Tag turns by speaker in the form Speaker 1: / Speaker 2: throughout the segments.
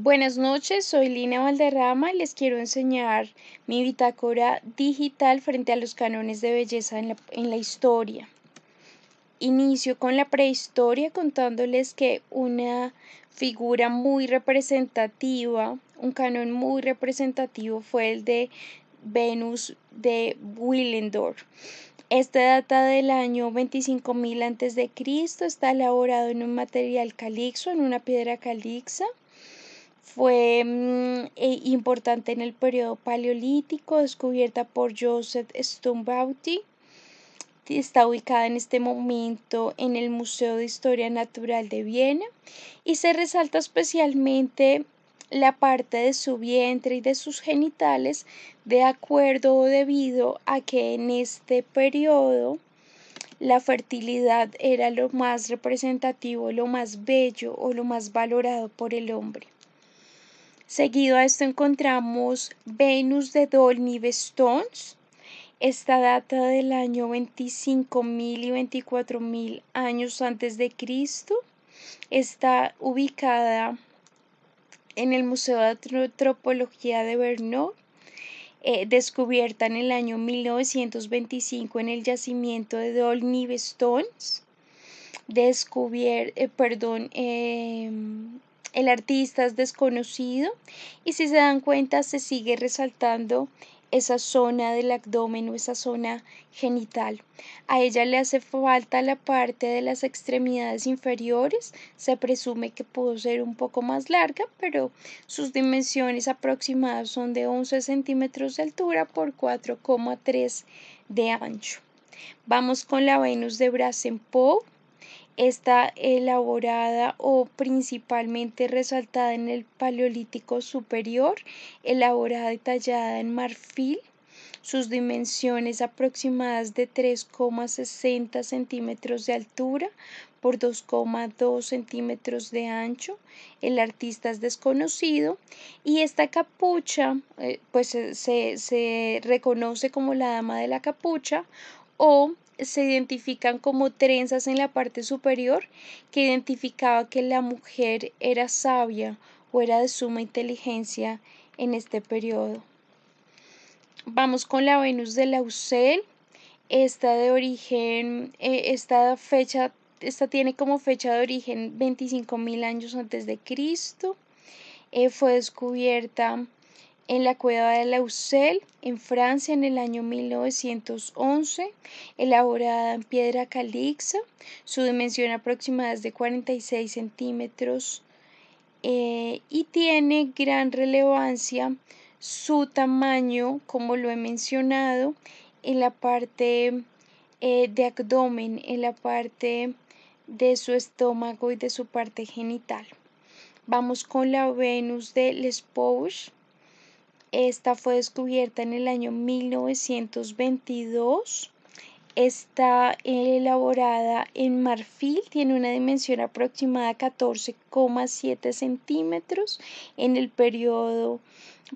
Speaker 1: Buenas noches, soy Lina Valderrama y les quiero enseñar mi bitácora digital frente a los cánones de belleza en la historia. Inicio con la prehistoria contándoles que una figura muy representativa, un canon muy representativo fue el de Venus de Willendorf. Este data del año 25.000 a.C., está elaborado en un material calixo, en una piedra calixa. Fue importante en el periodo paleolítico, descubierta por Joseph Stonebauty. Está ubicada en este momento en el Museo de Historia Natural de Viena y se resalta especialmente la parte de su vientre y de sus genitales, de acuerdo o debido a que en este periodo la fertilidad era lo más representativo, lo más bello o lo más valorado por el hombre. Seguido a esto encontramos Venus de Dolny-Bestones. Esta data del año 25.000 y 24.000 años antes de Cristo. Está ubicada en el Museo de Antropología de Brno, descubierta en el año 1925 en el yacimiento de Dolny-Bestones. El artista es desconocido y si se dan cuenta se sigue resaltando esa zona del abdomen o esa zona genital. A ella le hace falta la parte de las extremidades inferiores, se presume que pudo ser un poco más larga, pero sus dimensiones aproximadas son de 11 centímetros de altura por 4,3 de ancho. Vamos con la Venus de Brazenpou. Está elaborada o principalmente resaltada en el Paleolítico Superior, elaborada y tallada en marfil. Sus dimensiones aproximadas de 3,60 centímetros de altura por 2,2 centímetros de ancho. El artista es desconocido y esta capucha se reconoce como la dama de la capucha, o se identifican como trenzas en la parte superior que identificaba que la mujer era sabia o era de suma inteligencia en este periodo. Vamos con la Venus de Lausel. Esta tiene como fecha de origen 25.000 años antes de Cristo. Fue descubierta en la cueva de Lausel, en Francia, en el año 1911, elaborada en piedra calixa. Su dimensión aproximada es de 46 centímetros y tiene gran relevancia su tamaño, como lo he mencionado, en la parte de abdomen, en la parte de su estómago y de su parte genital. Vamos con la Venus de Lesbos. Esta fue descubierta en el año 1922. Está elaborada en marfil, tiene una dimensión aproximada de 14,7 centímetros en el periodo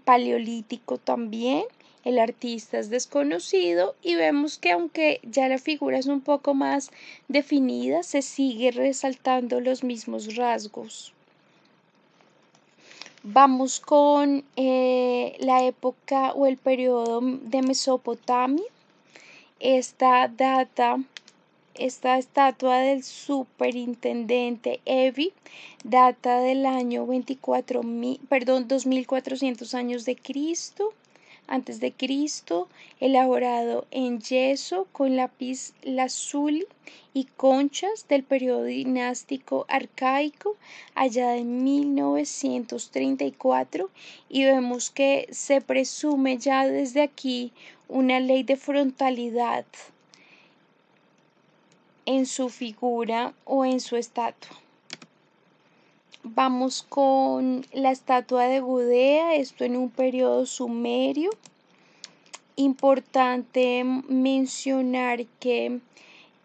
Speaker 1: paleolítico también. El artista es desconocido y vemos que aunque ya la figura es un poco más definida, se sigue resaltando los mismos rasgos. Vamos con la época o el periodo de Mesopotamia. Esta estatua del superintendente Evi data del año 2.400 años antes de Cristo, elaborado en yeso con lápiz lazuli y conchas del periodo dinástico arcaico, allá en 1934, y vemos que se presume ya desde aquí una ley de frontalidad en su figura o en su estatua. Vamos con la estatua de Gudea, esto en un periodo sumerio. Importante mencionar que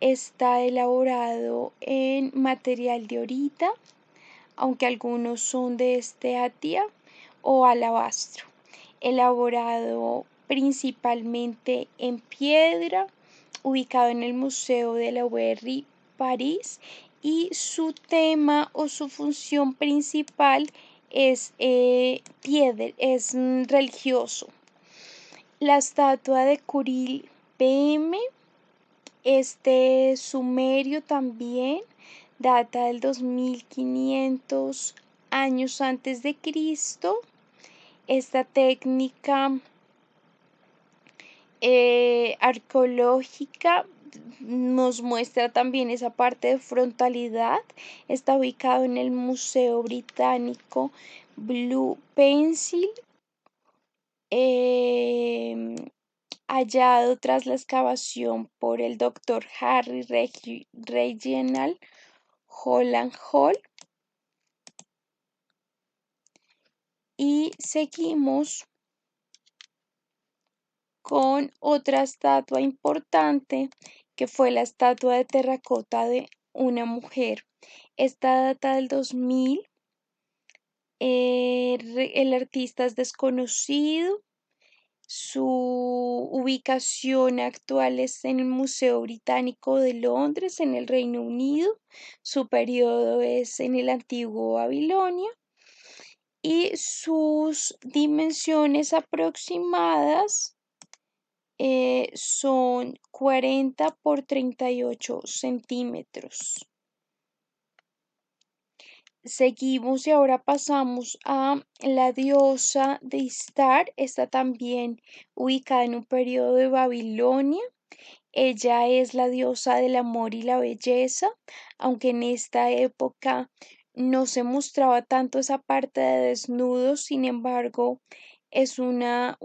Speaker 1: está elaborado en material de orita, aunque algunos son de esteatía o alabastro. Elaborado principalmente en piedra, ubicado en el Museo de la Verrerie, París, y su tema o su función principal es, religioso. La estatua de Kuril PM, sumerio también, data del 2500 años antes de Cristo. Esta técnica arqueológica nos muestra también esa parte de frontalidad. Está ubicado en el Museo Británico Blue Pencil, hallado tras la excavación por el Dr. Harry Reginald Holland Hall. Y seguimos con otra estatua importante, que fue la estatua de terracota de una mujer. Esta data del 2000. El artista es desconocido. Su ubicación actual es en el Museo Británico de Londres, en el Reino Unido. Su periodo es en el antiguo Babilonia. Y sus dimensiones aproximadas son 40 por 38 centímetros. Seguimos y ahora pasamos a la diosa de Istar. Está también ubicada en un periodo de Babilonia. Ella es la diosa del amor y la belleza, aunque en esta época no se mostraba tanto esa parte de desnudo. Sin embargo, es una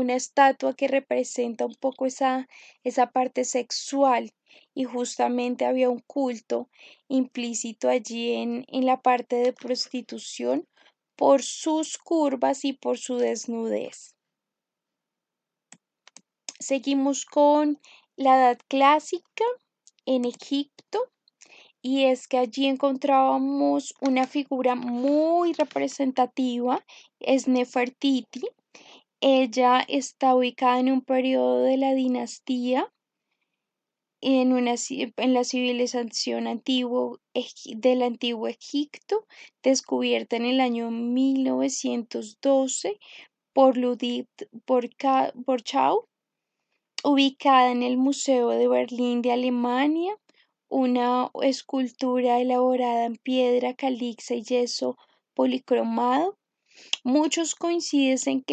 Speaker 1: estatua que representa un poco esa parte sexual, y justamente había un culto implícito allí en la parte de prostitución por sus curvas y por su desnudez. Seguimos con la Edad Clásica en Egipto, y es que allí encontrábamos una figura muy representativa, es Nefertiti. Ella está ubicada en un periodo de la dinastía, en la civilización del antiguo Egipto, descubierta en el año 1912 por Judith Borchau, ubicada en el Museo de Berlín de Alemania. Una escultura elaborada en piedra caliza y yeso policromado. Muchos coinciden en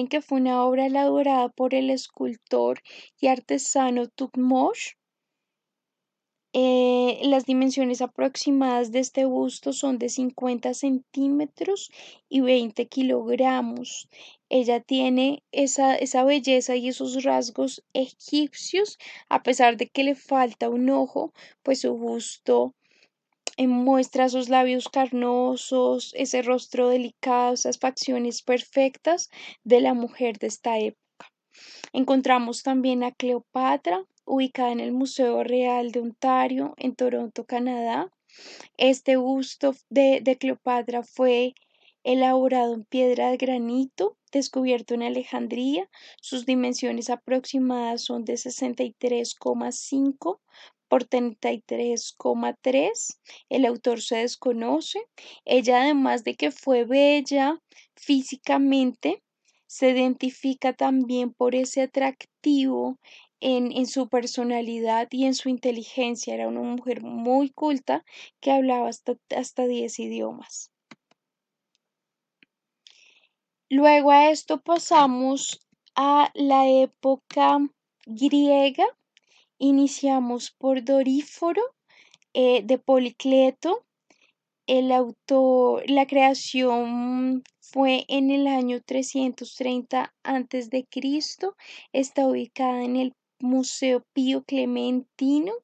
Speaker 1: que fue una obra elaborada por el escultor y artesano Tutmosh. Las dimensiones aproximadas de este busto son de 50 centímetros y 20 kilogramos. Ella tiene esa belleza y esos rasgos egipcios, a pesar de que le falta un ojo, pues su busto muestra sus labios carnosos, ese rostro delicado, esas facciones perfectas de la mujer de esta época. Encontramos también a Cleopatra, ubicada en el Museo Real de Ontario, en Toronto, Canadá. Este busto de Cleopatra fue elaborado en piedra de granito, descubierto en Alejandría. Sus dimensiones aproximadas son de 63,5 por 33,3. El autor se desconoce. Ella, además de que fue bella físicamente, se identifica también por ese atractivo en su personalidad y en su inteligencia. Era una mujer muy culta que hablaba hasta 10 idiomas. Luego a esto pasamos a la época griega. Iniciamos por Doríforo, de Policleto. La creación fue en el año 330 a.C. Está ubicada en el Museo Pío Clementino.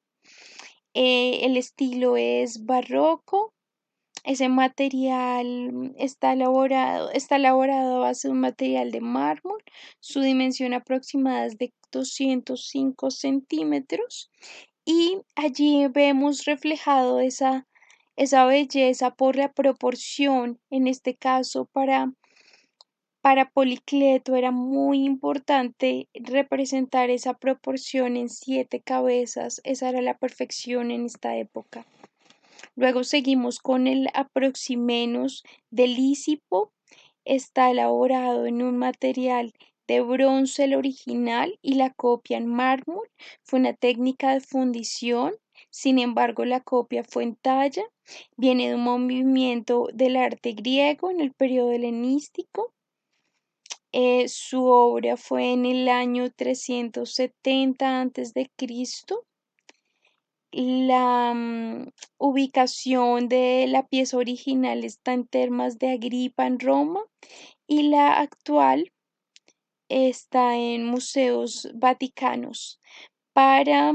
Speaker 1: El estilo es barroco. Ese material está elaborado a base de un material de mármol. Su dimensión aproximada es de 205 centímetros. Y allí vemos reflejado esa belleza por la proporción. En este caso, para Policleto era muy importante representar esa proporción en 7 cabezas. Esa era la perfección en esta época. Luego seguimos con el Aproximenos de Lisipo. Está elaborado en un material de bronce el original y la copia en mármol. Fue una técnica de fundición. Sin embargo, la copia fue en talla. Viene de un movimiento del arte griego en el periodo helenístico. Su obra fue en el año 370 a.C. La ubicación de la pieza original está en Termas de Agripa en Roma y la actual está en museos vaticanos. Para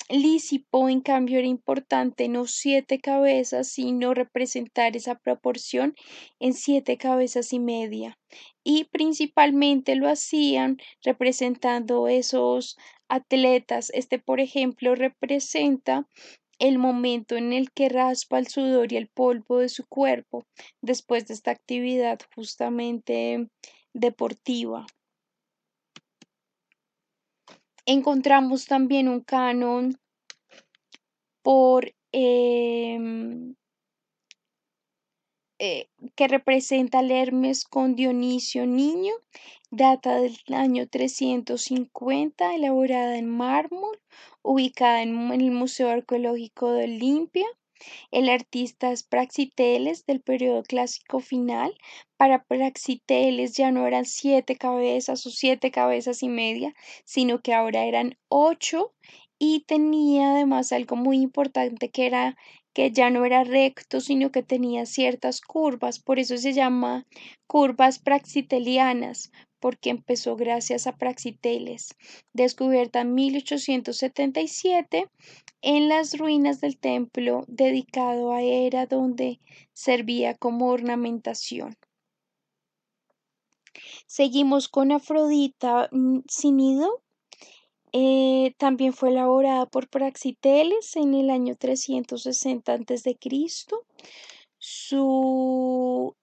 Speaker 1: Lisipo, en cambio, era importante no 7 cabezas, sino representar esa proporción en 7 cabezas y media. Y principalmente lo hacían representando esos atletas. Este, por ejemplo, representa el momento en el que raspa el sudor y el polvo de su cuerpo después de esta actividad justamente deportiva. Encontramos también un canon por que representa al Hermes con Dionisio niño, data del año 350, elaborada en mármol, ubicada en el Museo Arqueológico de Olimpia. El artista es Praxiteles del periodo clásico final. Para Praxiteles ya no eran 7 cabezas o 7 cabezas y media, sino que ahora eran 8 y tenía además algo muy importante que era que ya no era recto, sino que tenía ciertas curvas. Por eso se llama curvas praxitelianas, porque empezó gracias a Praxiteles. Descubierta en 1877 en las ruinas del templo dedicado a Hera, donde servía como ornamentación. Seguimos con Afrodita Cnido. También fue elaborada por Praxiteles en el año 360 a.C. Su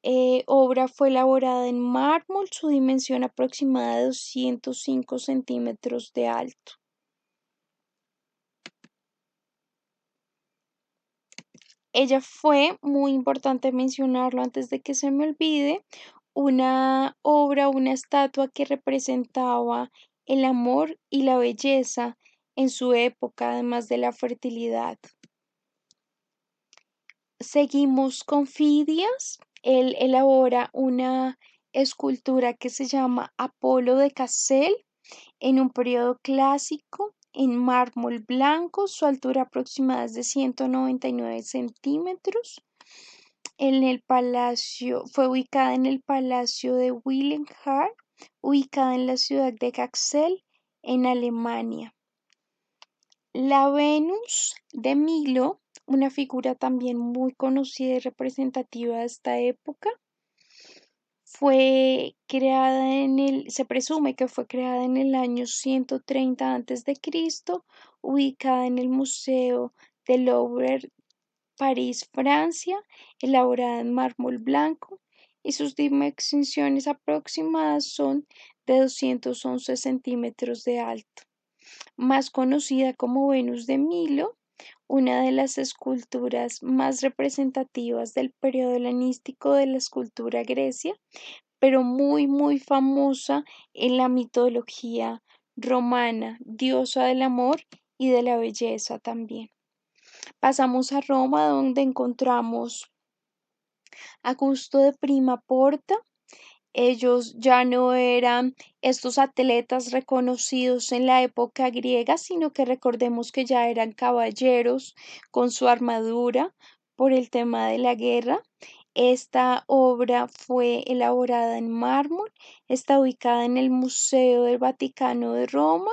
Speaker 1: obra fue elaborada en mármol, su dimensión aproximada de 205 centímetros de alto. Ella fue, muy importante mencionarlo antes de que se me olvide, una obra, una estatua que representaba el amor y la belleza en su época, además de la fertilidad. Seguimos con Fidias. Él elabora una escultura que se llama Apolo de Cassel en un periodo clásico en mármol blanco. Su altura aproximada es de 199 centímetros. En el palacio, fue ubicada en el Palacio de Wilhelmshaven, ubicada en la ciudad de Caxel, en Alemania. La Venus de Milo, una figura también muy conocida y representativa de esta época, se presume que fue creada en el año 130 a.C., ubicada en el Museo del Louvre, París, Francia, elaborada en mármol blanco, y sus dimensiones aproximadas son de 211 centímetros de alto. Más conocida como Venus de Milo, una de las esculturas más representativas del periodo helenístico de la escultura grecia, pero muy famosa en la mitología romana, diosa del amor y de la belleza también. Pasamos a Roma, donde encontramos a Gusto de Prima Porta. Ellos ya no eran estos atletas reconocidos en la época griega, sino que recordemos que ya eran caballeros con su armadura por el tema de la guerra. Esta obra fue elaborada en mármol, está ubicada en el Museo del Vaticano de Roma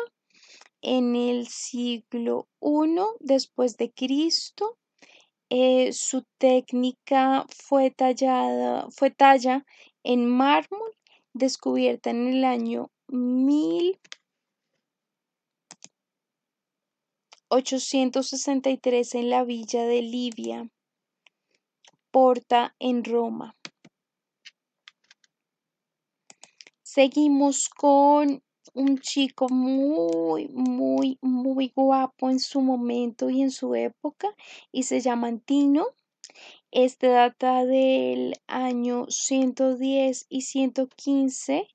Speaker 1: en el siglo I después de Cristo. Su técnica fue talla en mármol, descubierta en el año 1863 en la villa de Livia Porta en Roma. Seguimos con un chico muy guapo en su momento y en su época, y se llama Antino. Este data del año 110 y 115,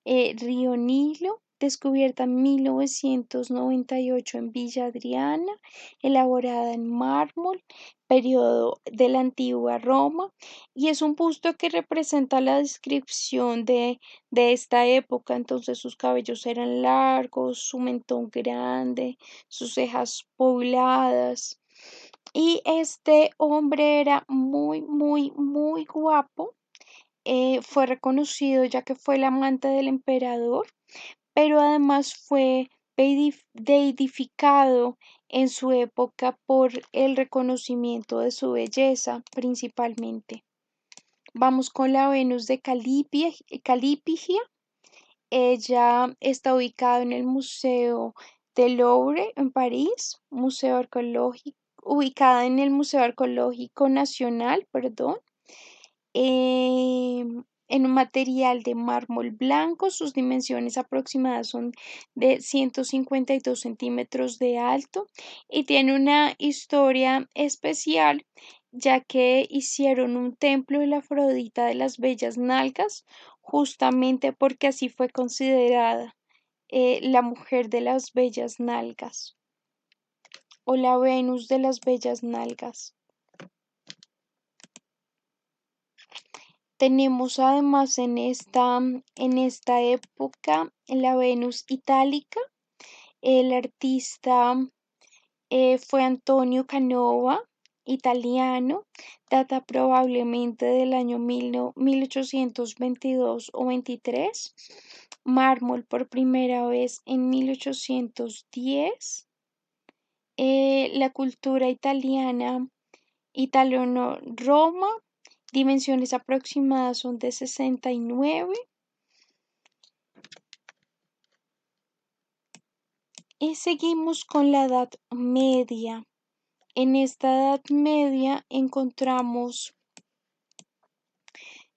Speaker 1: Río Nilo, descubierta en 1998 en Villa Adriana, elaborada en mármol, periodo de la antigua Roma, y es un busto que representa la descripción de esta época. Entonces sus cabellos eran largos, su mentón grande, sus cejas pobladas. Y este hombre era muy, muy, muy guapo. Fue reconocido ya que fue el amante del emperador, pero además fue deidificado en su época por el reconocimiento de su belleza principalmente. Vamos con la Venus de Calipigia. Ella está ubicada en el Museo del Louvre en París, Museo Arqueológico, ubicada en el Museo Arqueológico Nacional, perdón, en un material de mármol blanco. Sus dimensiones aproximadas son de 152 centímetros de alto y tiene una historia especial, ya que hicieron un templo de la Afrodita de las Bellas Nalgas, justamente porque así fue considerada la mujer de las bellas nalgas o la Venus de las bellas nalgas. Tenemos además en esta época la Venus itálica. El artista fue Antonio Canova, italiano, data probablemente del año 1822 o 23. Mármol por primera vez en 1810. La cultura italiana, Italo-Roma, dimensiones aproximadas son de 69. Y seguimos con la Edad Media. En esta Edad Media encontramos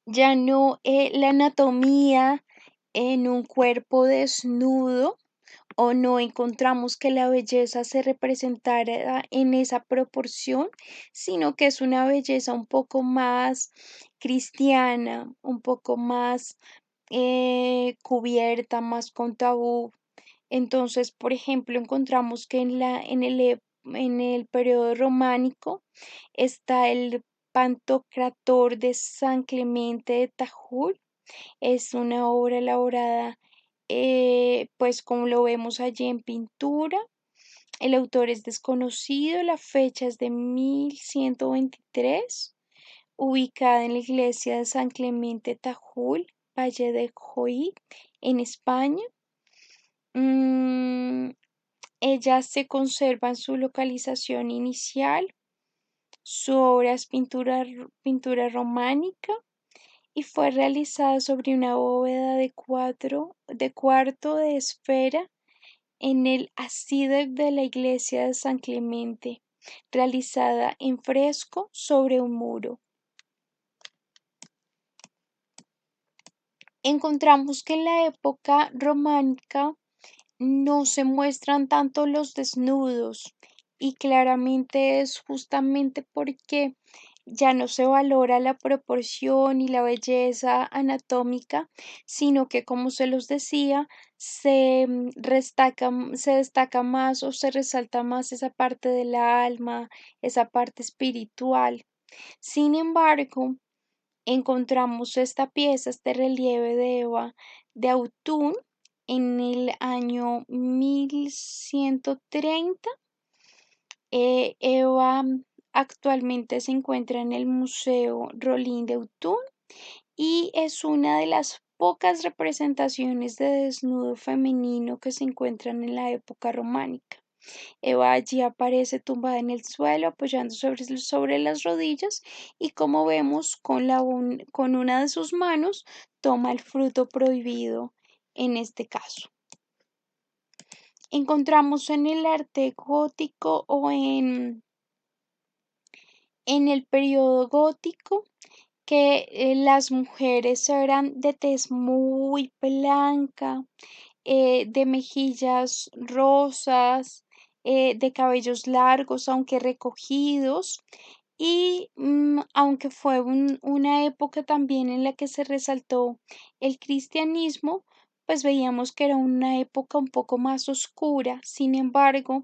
Speaker 1: ya no la anatomía en un cuerpo desnudo, o no encontramos que la belleza se representara en esa proporción, sino que es una belleza un poco más cristiana, un poco más cubierta, más con tabú. Entonces, por ejemplo, encontramos que en el periodo románico está el Pantocrator de San Clemente de Tajul. Es una obra elaborada, pues como lo vemos allí en pintura. El autor es desconocido, la fecha es de 1123, ubicada en la iglesia de San Clemente Tajul, Valle de Joí, en España. Mm, Ella se conserva en su localización inicial. Su obra es pintura románica y fue realizada sobre una bóveda de cuarto de esfera en el ábside de la iglesia de San Clemente, realizada en fresco sobre un muro. Encontramos que en la época románica no se muestran tanto los desnudos, y claramente es justamente porque ya no se valora la proporción y la belleza anatómica, sino que, como se los decía, se destaca más o se resalta más esa parte del alma, esa parte espiritual. Sin embargo, encontramos esta pieza, este relieve de Eva de Autun en el año 1130. Eva actualmente se encuentra en el Museo Rolin de Autun y es una de las pocas representaciones de desnudo femenino que se encuentran en la época románica. Eva allí aparece tumbada en el suelo, apoyando sobre las rodillas, y como vemos, con una de sus manos toma el fruto prohibido en este caso. Encontramos en el arte gótico o en el periodo gótico que las mujeres eran de tez muy blanca, de mejillas rosas, de cabellos largos, aunque recogidos, Y aunque fue una época también en la que se resaltó el cristianismo, pues veíamos que era una época un poco más oscura. Sin embargo,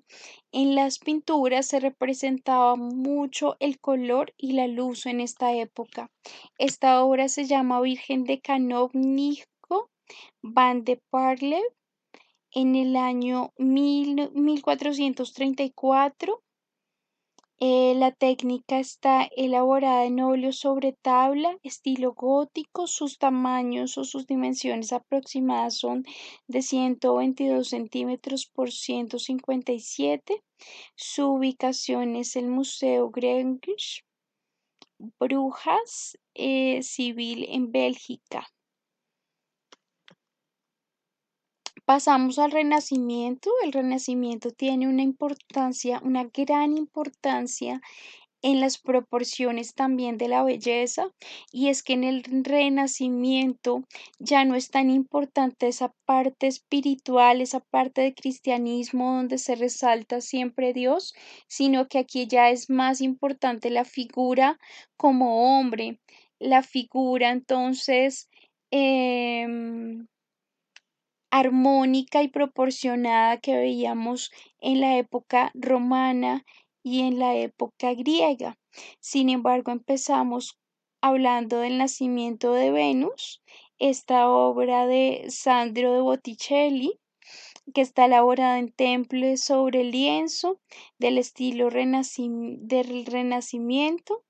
Speaker 1: en las pinturas se representaba mucho el color y la luz en esta época. Esta obra se llama Virgen de Canónigo van de Parle en el año 1434. La técnica está elaborada en óleo sobre tabla, estilo gótico. Sus tamaños o sus dimensiones aproximadas son de 122 centímetros por 157. Su ubicación es el Museo Greenwich, Brujas, Civil en Bélgica. Pasamos al Renacimiento. El Renacimiento tiene una importancia, una gran importancia en las proporciones también de la belleza, y es que en el Renacimiento ya no es tan importante esa parte espiritual, esa parte de cristianismo donde se resalta siempre Dios, sino que aquí ya es más importante la figura como hombre, la figura entonces armónica y proporcionada que veíamos en la época romana y en la época griega. Sin embargo, empezamos hablando del nacimiento de Venus, esta obra de Sandro de Botticelli, que está elaborada en temple sobre lienzo del estilo del Renacimiento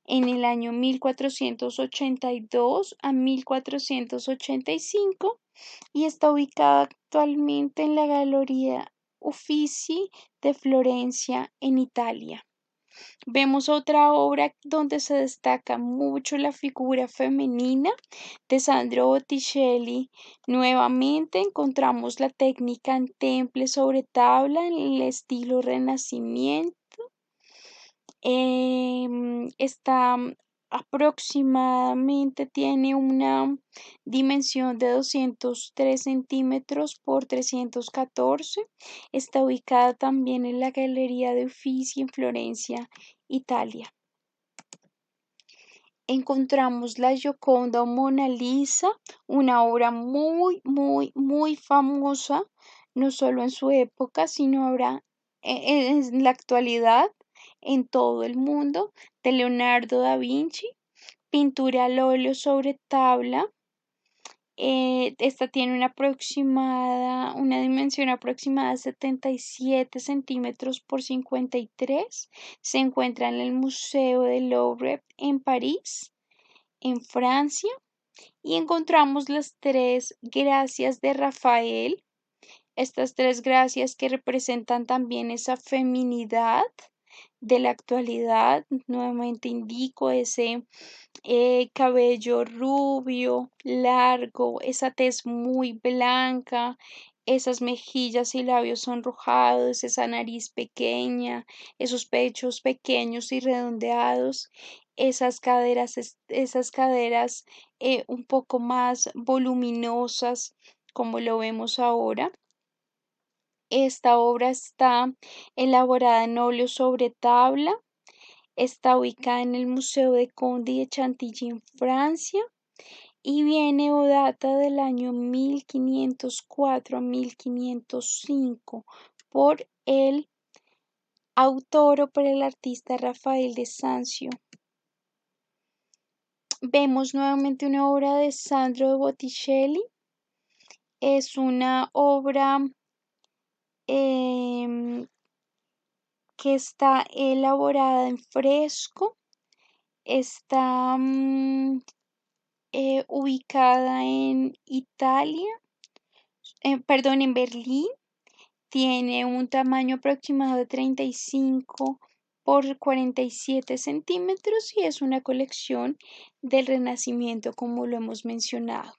Speaker 1: en el año 1482 a 1485, y está ubicada actualmente en la Galería Uffizi de Florencia, en Italia. Vemos otra obra donde se destaca mucho la figura femenina de Sandro Botticelli. Nuevamente encontramos la técnica en temple sobre tabla en el estilo Renacimiento. Está aproximadamente, tiene una dimensión de 203 centímetros por 314. Está ubicada también en la Galería de Uffizi en Florencia, Italia. Encontramos la Gioconda o Mona Lisa, una obra muy, muy, muy famosa, no solo en su época, sino ahora en la actualidad en todo el mundo, de Leonardo da Vinci, pintura al óleo sobre tabla. Esta tiene una dimensión aproximada de 77 centímetros por 53. Se encuentra en el Museo del Louvre en París, en Francia. Y encontramos las tres gracias de Rafael. Estas tres gracias que representan también esa feminidad de la actualidad. Nuevamente indico ese cabello rubio, largo, esa tez muy blanca, esas mejillas y labios sonrojados, esa nariz pequeña, esos pechos pequeños y redondeados, esas caderas un poco más voluminosas, como lo vemos ahora. Esta obra está elaborada en óleo sobre tabla. Está ubicada en el Museo de Conde de Chantilly en Francia y viene o data del año 1504 a 1505 por el autor o por el artista Rafael de Sanzio. Vemos nuevamente una obra de Sandro de Botticelli. Es una obra que está elaborada en fresco. Está ubicada en Italia, perdón, en Berlín. Tiene un tamaño aproximado de 35 por 47 centímetros y es una colección del Renacimiento, como lo hemos mencionado.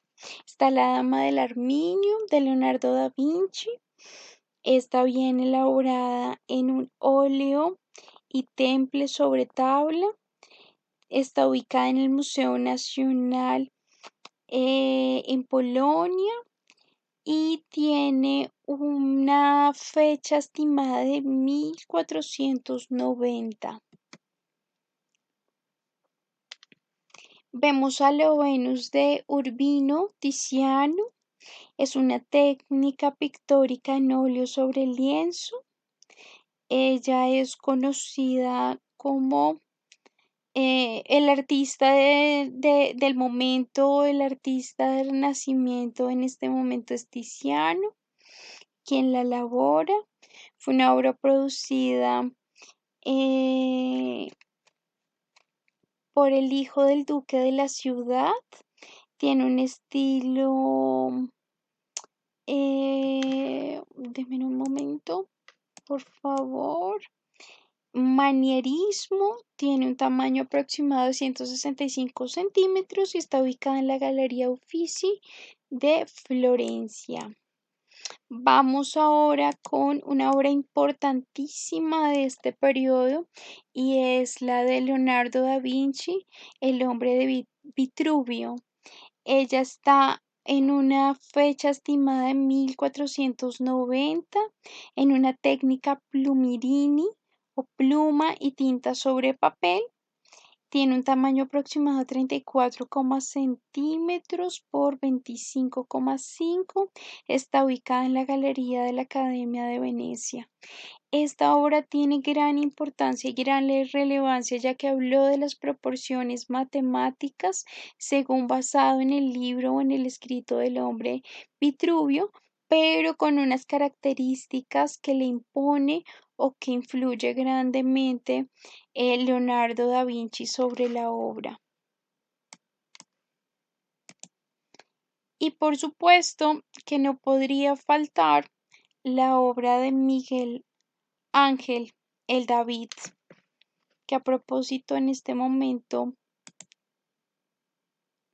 Speaker 1: Está la Dama del Armiño de Leonardo da Vinci. Está bien elaborada en un óleo y temple sobre tabla. Está ubicada en el Museo Nacional en Polonia y tiene una fecha estimada de 1490. Vemos a la Venus de Urbino Tiziano. Es una técnica pictórica en óleo sobre lienzo. Ella es conocida como el artista del momento, el artista del Renacimiento en este momento es Tiziano, quien la elabora. Fue una obra producida eh, por el hijo del duque de la ciudad. Tiene un estilo, denme un momento, por favor. Manierismo, tiene un tamaño aproximado de 165 centímetros y está ubicada en la Galería Uffizi de Florencia. Vamos ahora con una obra importantísima de este periodo y es la de Leonardo da Vinci, El hombre de Vitruvio. Ella está en una fecha estimada de 1490 en una técnica plumirini o pluma y tinta sobre papel. Tiene un tamaño aproximado de 34 centímetros por 25,5. Está ubicada en la Galería de la Academia de Venecia. Esta obra tiene gran importancia y gran relevancia ya que habló de las proporciones matemáticas según basado en el libro o en el escrito del hombre Vitruvio, pero con unas características que le impone o que influye grandemente Leonardo da Vinci sobre la obra. Y por supuesto que no podría faltar la obra de Miguel Ángel, el David, que a propósito en este momento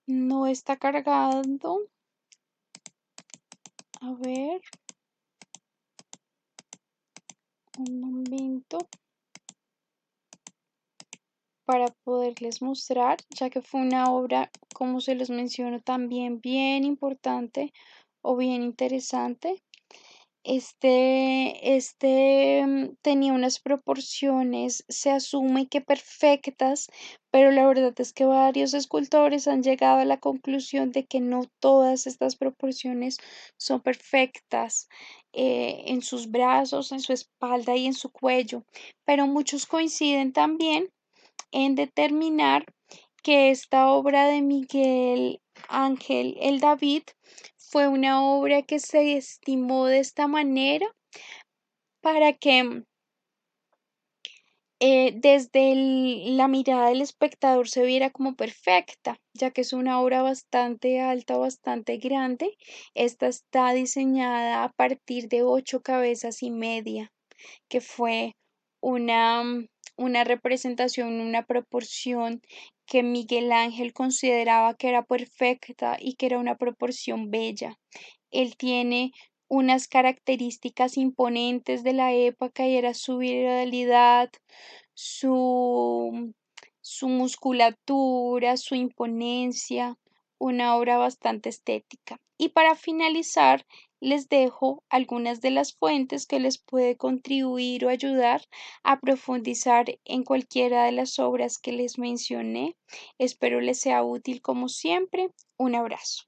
Speaker 1: no está cargando. A ver, un momento para poderles mostrar, ya que fue una obra, como se los menciono, también bien importante o bien interesante. Tenía unas proporciones, se asume que perfectas, pero la verdad es que varios escultores han llegado a la conclusión de que no todas estas proporciones son perfectas en sus brazos, en su espalda y en su cuello, pero muchos coinciden también en determinar que esta obra de Miguel Ángel el David fue una obra que se estimó de esta manera para que desde la mirada del espectador se viera como perfecta, ya que es una obra bastante alta, bastante grande. Esta está diseñada a partir de 8,5 cabezas, que fue una, una representación, una proporción que Miguel Ángel consideraba que era perfecta y que era una proporción bella. Él tiene unas características imponentes de la época y era su viralidad, su, su musculatura, su imponencia, una obra bastante estética. Y para finalizar, les dejo algunas de las fuentes que les puede contribuir o ayudar a profundizar en cualquiera de las obras que les mencioné. Espero les sea útil como siempre. Un abrazo.